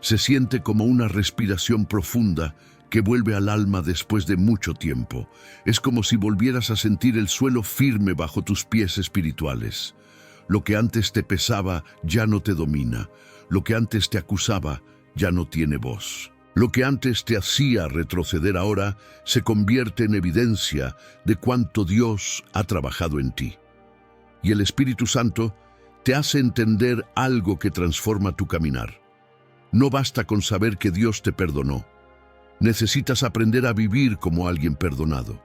se siente como una respiración profunda que vuelve al alma después de mucho tiempo. Es como si volvieras a sentir el suelo firme bajo tus pies espirituales. Lo que antes te pesaba ya no te domina. Lo que antes te acusaba ya no tiene voz. Lo que antes te hacía retroceder ahora se convierte en evidencia de cuánto Dios ha trabajado en ti. Y el Espíritu Santo te hace entender algo que transforma tu caminar. No basta con saber que Dios te perdonó. Necesitas aprender a vivir como alguien perdonado.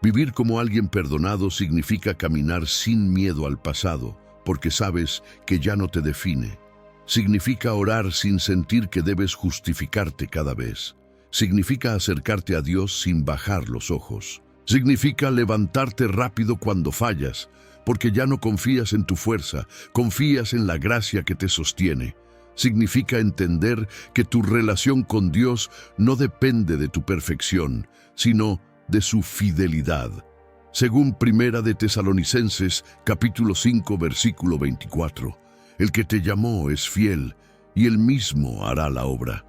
Vivir como alguien perdonado significa caminar sin miedo al pasado, porque sabes que ya no te define. Significa orar sin sentir que debes justificarte cada vez. Significa acercarte a Dios sin bajar los ojos. Significa levantarte rápido cuando fallas, porque ya no confías en tu fuerza, confías en la gracia que te sostiene. Significa entender que tu relación con Dios no depende de tu perfección, sino de su fidelidad. Según Primera de Tesalonicenses, capítulo 5, versículo 24, el que te llamó es fiel, y él mismo hará la obra.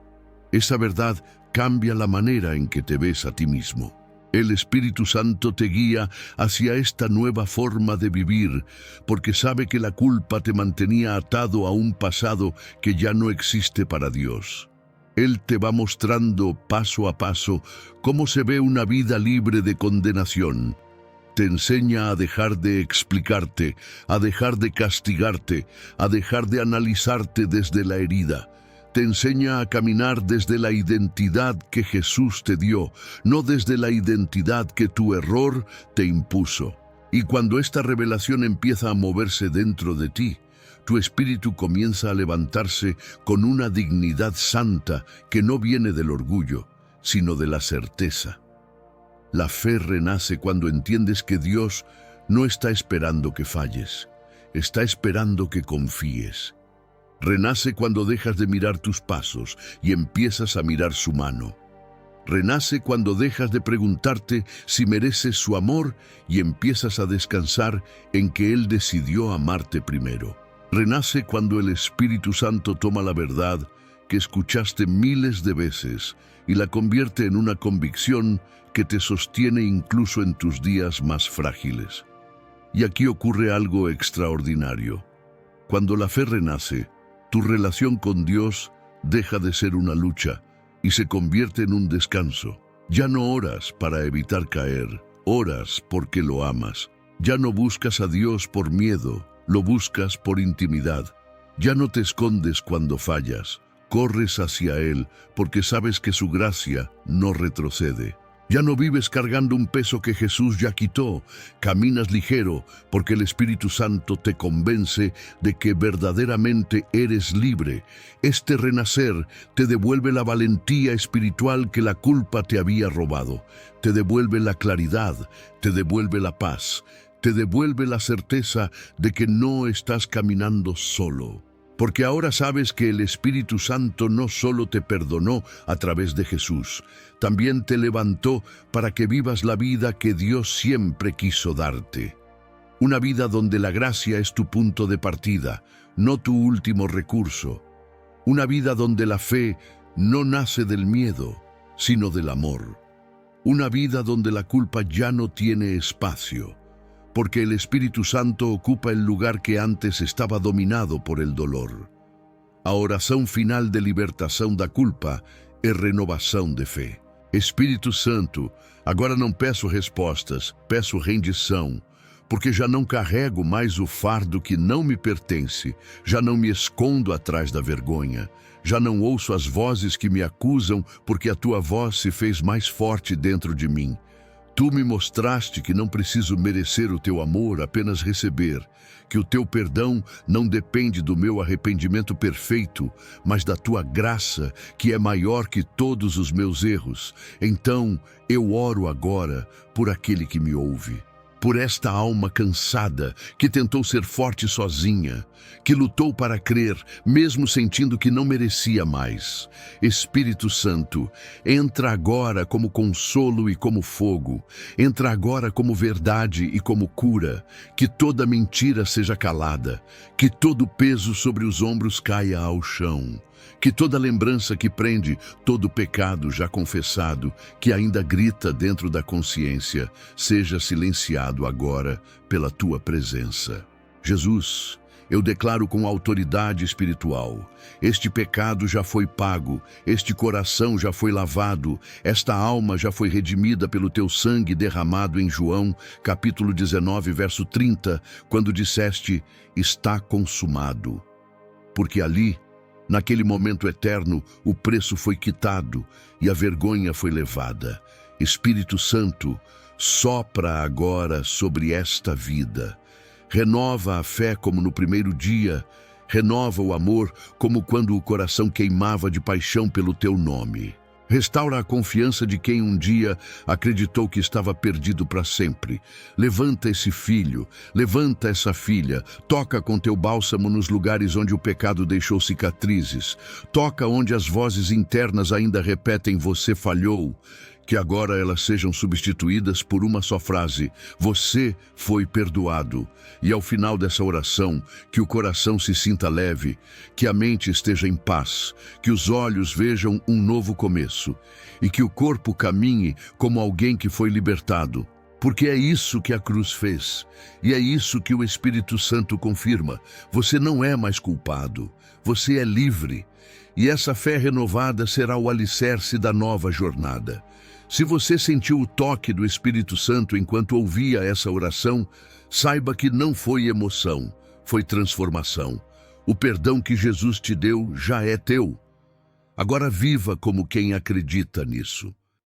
Esa verdad cambia la manera en que te ves a ti mismo. El Espíritu Santo te guía hacia esta nueva forma de vivir, porque sabe que la culpa te mantenía atado a un pasado que ya no existe para Dios. Él te va mostrando paso a paso cómo se ve una vida libre de condenación. Te enseña a dejar de explicarte, a dejar de castigarte, a dejar de analizarte desde la herida. Te enseña a caminar desde la identidad que Jesús te dio, no desde la identidad que tu error te impuso. Y cuando esta revelación empieza a moverse dentro de ti, tu espíritu comienza a levantarse con una dignidad santa que no viene del orgullo, sino de la certeza. La fe renace cuando entiendes que Dios no está esperando que falles, está esperando que confíes. Renace cuando dejas de mirar tus pasos y empiezas a mirar su mano. Renace cuando dejas de preguntarte si mereces su amor y empiezas a descansar en que Él decidió amarte primero. Renace cuando el Espíritu Santo toma la verdad que escuchaste miles de veces y la convierte en una convicción que te sostiene incluso en tus días más frágiles. Y aquí ocurre algo extraordinario. Cuando la fe renace, tu relación con Dios deja de ser una lucha y se convierte en un descanso. Ya no oras para evitar caer, oras porque lo amas. Ya no buscas a Dios por miedo, lo buscas por intimidad. Ya no te escondes cuando fallas, corres hacia Él porque sabes que su gracia no retrocede. Ya no vives cargando un peso que Jesús ya quitó, caminas ligero porque el Espíritu Santo te convence de que verdaderamente eres libre. Este renacer te devuelve la valentía espiritual que la culpa te había robado, te devuelve la claridad, te devuelve la paz, te devuelve la certeza de que no estás caminando solo. Porque ahora sabes que el Espíritu Santo no solo te perdonó a través de Jesús, también te levantó para que vivas la vida que Dios siempre quiso darte. Una vida donde la gracia es tu punto de partida, no tu último recurso. Una vida donde la fe no nace del miedo, sino del amor. Una vida donde la culpa ya no tiene espacio, porque el Espíritu Santo ocupa el lugar que antes estava dominado por el dolor. A oração final de libertação da culpa é renovação de fé. Espírito Santo, agora não peço respostas, peço rendição, porque já não carrego mais o fardo que não me pertence, já não me escondo atrás da vergonha, já não ouço as vozes que me acusam, porque a tua voz se fez mais forte dentro de mim. Tu me mostraste que não preciso merecer o teu amor, apenas receber, que o teu perdão não depende do meu arrependimento perfeito, mas da tua graça, que é maior que todos os meus erros. Então, eu oro agora por aquele que me ouve, por esta alma cansada, que tentou ser forte sozinha, que lutou para crer, mesmo sentindo que não merecia mais. Espírito Santo, entra agora como consolo e como fogo, entra agora como verdade e como cura, que toda mentira seja calada, que todo peso sobre os ombros caia ao chão, que toda lembrança que prende, todo pecado já confessado, que ainda grita dentro da consciência, seja silenciado agora pela tua presença. Jesus, eu declaro com autoridade espiritual, este pecado já foi pago, este coração já foi lavado, esta alma já foi redimida pelo teu sangue derramado em João, capítulo 19, verso 30, quando disseste, está consumado. Porque ali, naquele momento eterno, o preço foi quitado e a vergonha foi levada. Espírito Santo, sopra agora sobre esta vida. Renova a fé como no primeiro dia. Renova o amor como quando o coração queimava de paixão pelo teu nome. Restaura a confiança de quem um dia acreditou que estava perdido para sempre. Levanta esse filho, levanta essa filha, toca com teu bálsamo nos lugares onde o pecado deixou cicatrizes. Toca onde as vozes internas ainda repetem você falhou. Que agora elas sejam substituídas por uma só frase, você foi perdoado. E ao final dessa oração, que o coração se sinta leve, que a mente esteja em paz, que os olhos vejam um novo começo e que o corpo caminhe como alguém que foi libertado. Porque é isso que a cruz fez, e é isso que o Espírito Santo confirma. Você não é mais culpado, você é livre. E essa fé renovada será o alicerce da nova jornada. Se você sentiu o toque do Espírito Santo enquanto ouvia essa oração, saiba que não foi emoção, foi transformação. O perdão que Jesus te deu já é teu. Agora viva como quem acredita nisso.